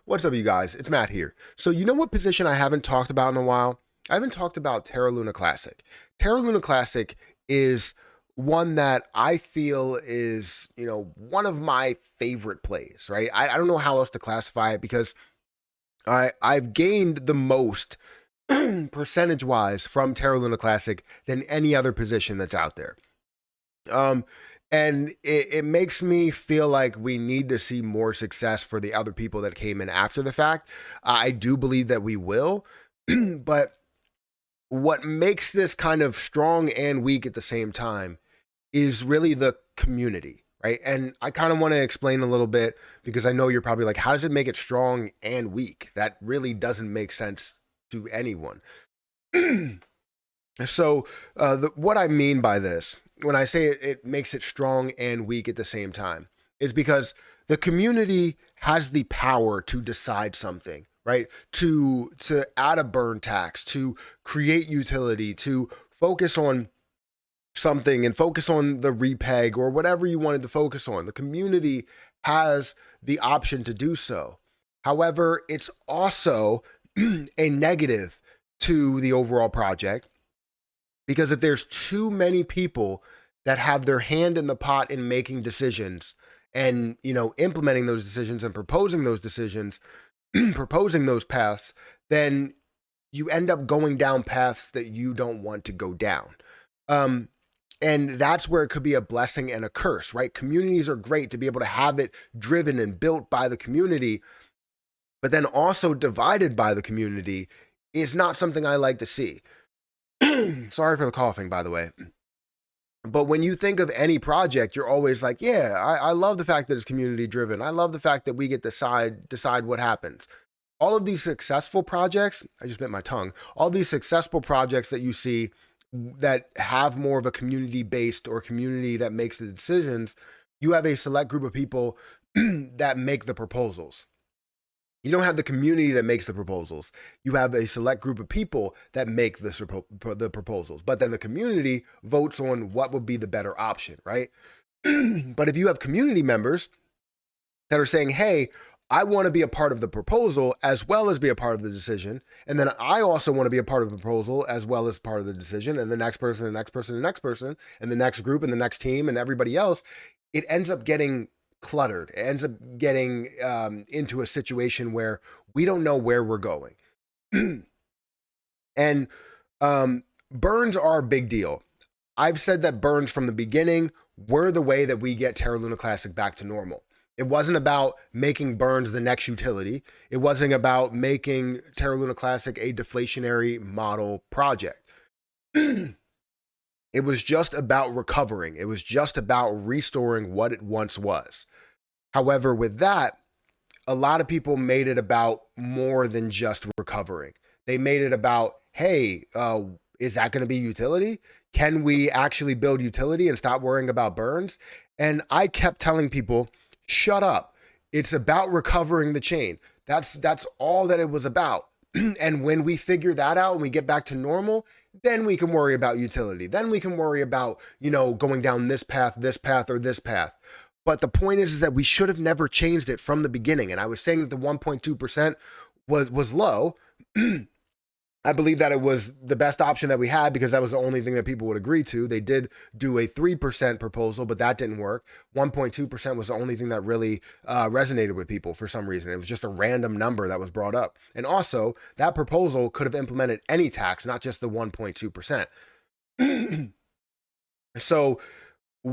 What's up, you guys? It's Matt here. So, you know what position I haven't talked about in a while? I haven't talked about Terra Luna Classic. Terra Luna Classic is one that I feel is, one of my favorite plays, right? I don't know how else to classify it because I've gained the most percentage wise from Terra Luna Classic than any other position that's out there. Um, and it makes me feel like we need to see more success for the other people that came in after the fact. I do believe that we will, but what makes this kind of strong and weak at the same time is really the community, right? And I kind of want to explain a little bit because I know you're probably like, how does it make it strong and weak? That really doesn't make sense to anyone. So, what I mean by this, when I say it makes it strong and weak at the same time, is because the community has the power to decide something, right? To add a burn tax, to create utility, to focus on something and focus on the repeg or whatever you wanted to focus on. The community has the option to do so. However, it's also a negative to the overall project because if there's too many people that have their hand in the pot in making decisions and, implementing those decisions and proposing those decisions, proposing those paths, then you end up going down paths that you don't want to go down. And that's where it could be a blessing and a curse, right? Communities are great to be able to have it driven and built by the community, but then also divided by the community is not something I like to see. Sorry for the coughing, by the way. But when you think of any project, you're always like, yeah, I love the fact that it's community driven. I love the fact that we get to decide what happens. All of these successful projects, I just bit my tongue, all these successful projects that you see that have more of a community based or community that makes the decisions, you have a select group of people that make the proposals. You don't have the community that makes the proposals. You have a select group of people that make the proposals, but then the community votes on what would be the better option, right? But if you have community members that are saying, hey, I want to be a part of the proposal as well as be a part of the decision. And then I also want to be a part of the proposal as well as part of the decision. And the next person, the next person, the next person, and the next group and the next team and everybody else, it ends up getting cluttered. It ends up getting into a situation where we don't know where we're going. And burns are a big deal. I've said that burns from the beginning were the way that we get Terra Luna Classic back to normal. It wasn't about making burns the next utility. It wasn't about making Terra Luna Classic a deflationary model project. It was just about recovering. It was just about restoring what it once was. However, with that, a lot of people made it about more than just recovering. They made it about, hey, is that going to be utility? Can we actually build utility and stop worrying about burns? And I kept telling people, shut up. It's about recovering the chain. That's all that it was about. And when we figure that out and we get back to normal, then we can worry about utility. Then we can worry about, going down this path, or this path. But the point is that we should have never changed it from the beginning. And I was saying that the 1.2% was low. I believe that it was the best option that we had because that was the only thing that people would agree to. They did do a 3% proposal, but that didn't work. 1.2% was the only thing that really resonated with people for some reason. It was just a random number that was brought up. And also, that proposal could have implemented any tax, not just the 1.2%. So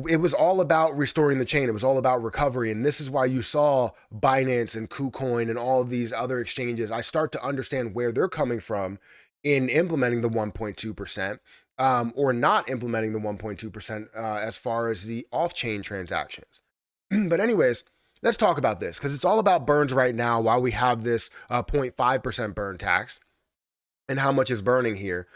it was all about restoring the chain. It was all about recovery. And this is why you saw Binance and KuCoin and all of these other exchanges. I start to understand where they're coming from in implementing the 1.2% or not implementing the 1.2% as far as the off-chain transactions. But anyways, let's talk about this because it's all about burns right now while we have this 0.5% burn tax and how much is burning here.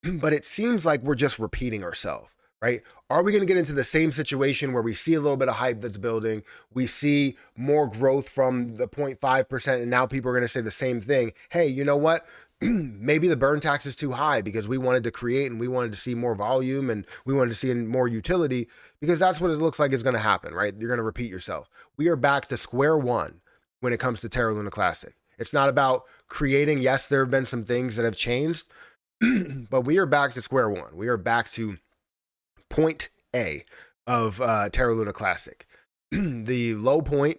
But it seems like we're just repeating ourselves, right? Are we going to get into the same situation where we see a little bit of hype that's building, we see more growth from the 0.5%, and now people are going to say the same thing? Hey, you know what? Maybe the burn tax is too high because we wanted to create and we wanted to see more volume and we wanted to see more utility because that's what it looks like is going to happen, right? You're going to repeat yourself. We are back to square one when it comes to Terra Luna Classic. It's not about creating. Yes, there have been some things that have changed, but we are back to square one. We are back to point A of Terra Luna Classic. The low point,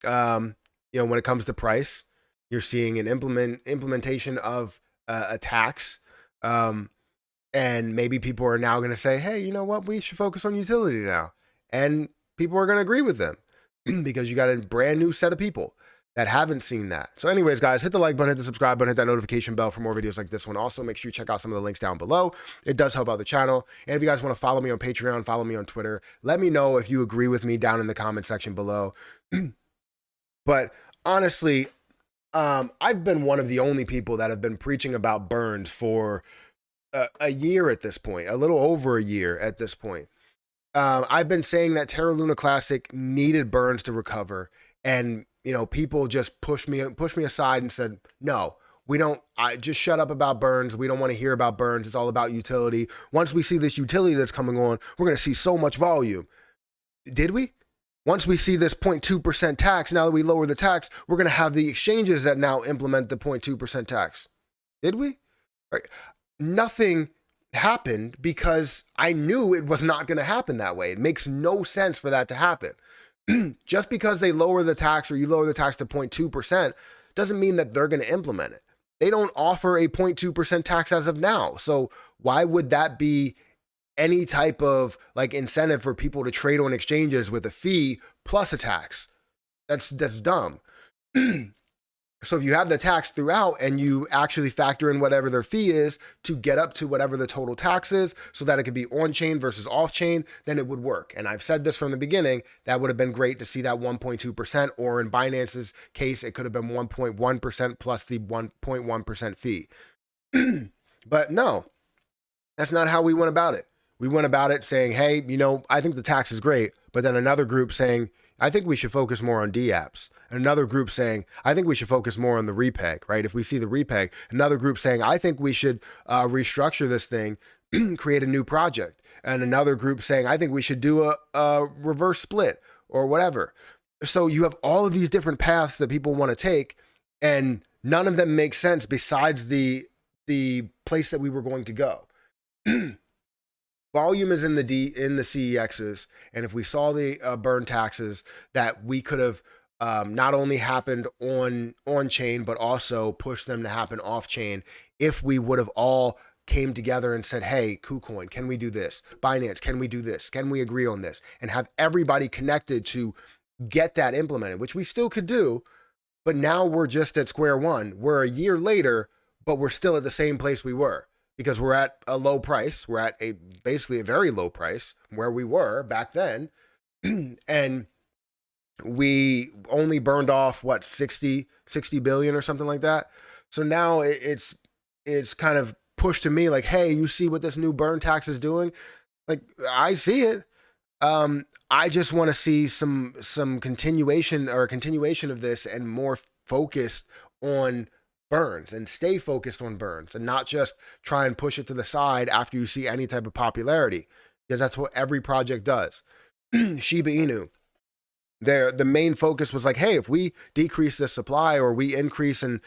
when it comes to price, you're seeing an implementation of a tax. And maybe people are now going to say, hey, you know what? We should focus on utility now. And people are going to agree with them because you got a brand new set of people that haven't seen that. So anyways, guys, hit the like button, hit the subscribe button, hit that notification bell for more videos like this one. Also, make sure you check out some of the links down below. It does help out the channel. And if you guys want to follow me on Patreon, follow me on Twitter, let me know if you agree with me down in the comment section below. But honestly, I've been one of the only people that have been preaching about burns for a year at this point, a little over a year at this point. I've been saying that Terra Luna Classic needed burns to recover, and people just pushed me aside and said, no, we don't. I just shut up about burns. We don't want to hear about burns. It's all about utility. Once we see this utility that's coming on, we're going to see so much volume. Did we? Once we see this 0.2% tax, now that we lower the tax, we're going to have the exchanges that now implement the 0.2% tax. Did we? Right. Nothing happened because I knew it was not going to happen that way. It makes no sense for that to happen. Just because they lower the tax or you lower the tax to 0.2% doesn't mean that they're going to implement it. They don't offer a 0.2% tax as of now. So why would that be any type of like incentive for people to trade on exchanges with a fee plus a tax? That's dumb. So if you have the tax throughout and you actually factor in whatever their fee is to get up to whatever the total tax is so that it could be on-chain versus off-chain, then it would work. And I've said this from the beginning, that would have been great to see that 1.2%, or in Binance's case, it could have been 1.1% plus the 1.1% fee. But no, that's not how we went about it. We went about it saying, hey, I think the tax is great, but then another group saying, I think we should focus more on DApps. Another group saying, I think we should focus more on the repeg, right? If we see the repeg, another group saying, I think we should restructure this thing, create a new project. And another group saying, I think we should do a reverse split or whatever. So you have all of these different paths that people want to take, and none of them make sense besides the place that we were going to go. Volume is in the CEXs, and if we saw the burn taxes, that we could have not only happened on chain, but also pushed them to happen off chain. If we would have all came together and said, hey, KuCoin, can we do this? Binance, can we do this? Can we agree on this? And have everybody connected to get that implemented, which we still could do. But now we're just at square one. We're a year later, but we're still at the same place we were. Because we're at a low price. We're at basically a very low price where we were back then. And we only burned off, 60 billion or something like that. So now it's kind of pushed to me like, hey, you see what this new burn tax is doing? Like, I see it. I just want to see some continuation of this and more focused on burns, and stay focused on burns and not just try and push it to the side after you see any type of popularity, because that's what every project does. Shiba Inu, the main focus was like, hey, if we decrease the supply or we increase and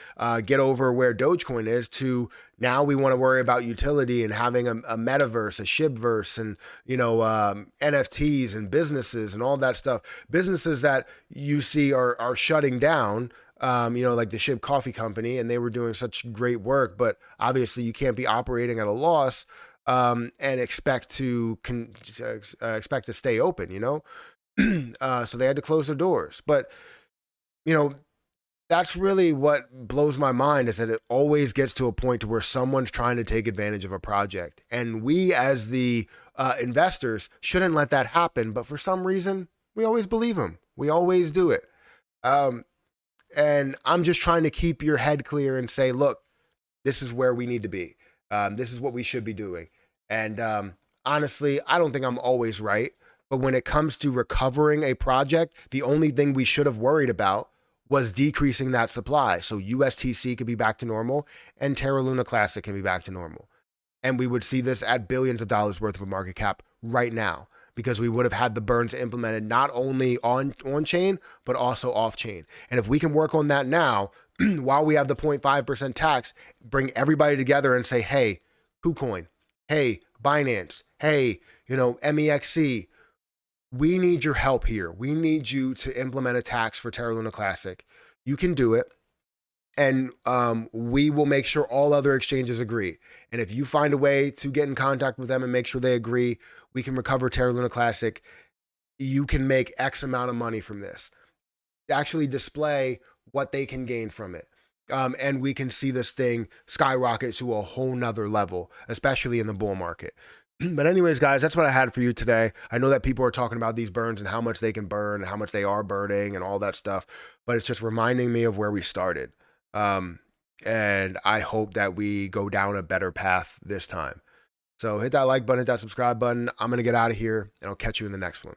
get over where Dogecoin is, to now we want to worry about utility and having a metaverse, a Shibverse, and NFTs and businesses and all that stuff. Businesses that you see are shutting down. Like the Shib Coffee Company, and they were doing such great work, but obviously you can't be operating at a loss and expect to stay open, so they had to close their doors. But, that's really what blows my mind, is that it always gets to a point to where someone's trying to take advantage of a project. And we as the investors shouldn't let that happen. But for some reason, we always believe them. We always do it. And I'm just trying to keep your head clear and say, look, this is where we need to be. This is what we should be doing. And honestly, I don't think I'm always right. But when it comes to recovering a project, the only thing we should have worried about was decreasing that supply. So USTC could be back to normal and Terra Luna Classic can be back to normal. And we would see this at billions of dollars worth of a market cap right now. because we would have had the burns implemented not only on chain, but also off chain. And if we can work on that now, while we have the 0.5% tax, bring everybody together and say, hey, KuCoin, hey, Binance, hey, MEXC, we need your help here. We need you to implement a tax for Terra Luna Classic. You can do it. And we will make sure all other exchanges agree. And if you find a way to get in contact with them and make sure they agree, we can recover Terra Luna Classic. You can make X amount of money from this. Actually display what they can gain from it. And we can see this thing skyrocket to a whole nother level, especially in the bull market. But anyways, guys, that's what I had for you today. I know that people are talking about these burns and how much they can burn and how much they are burning and all that stuff, but it's just reminding me of where we started. And I hope that we go down a better path this time. So hit that like button, hit that subscribe button. I'm going to get out of here and I'll catch you in the next one.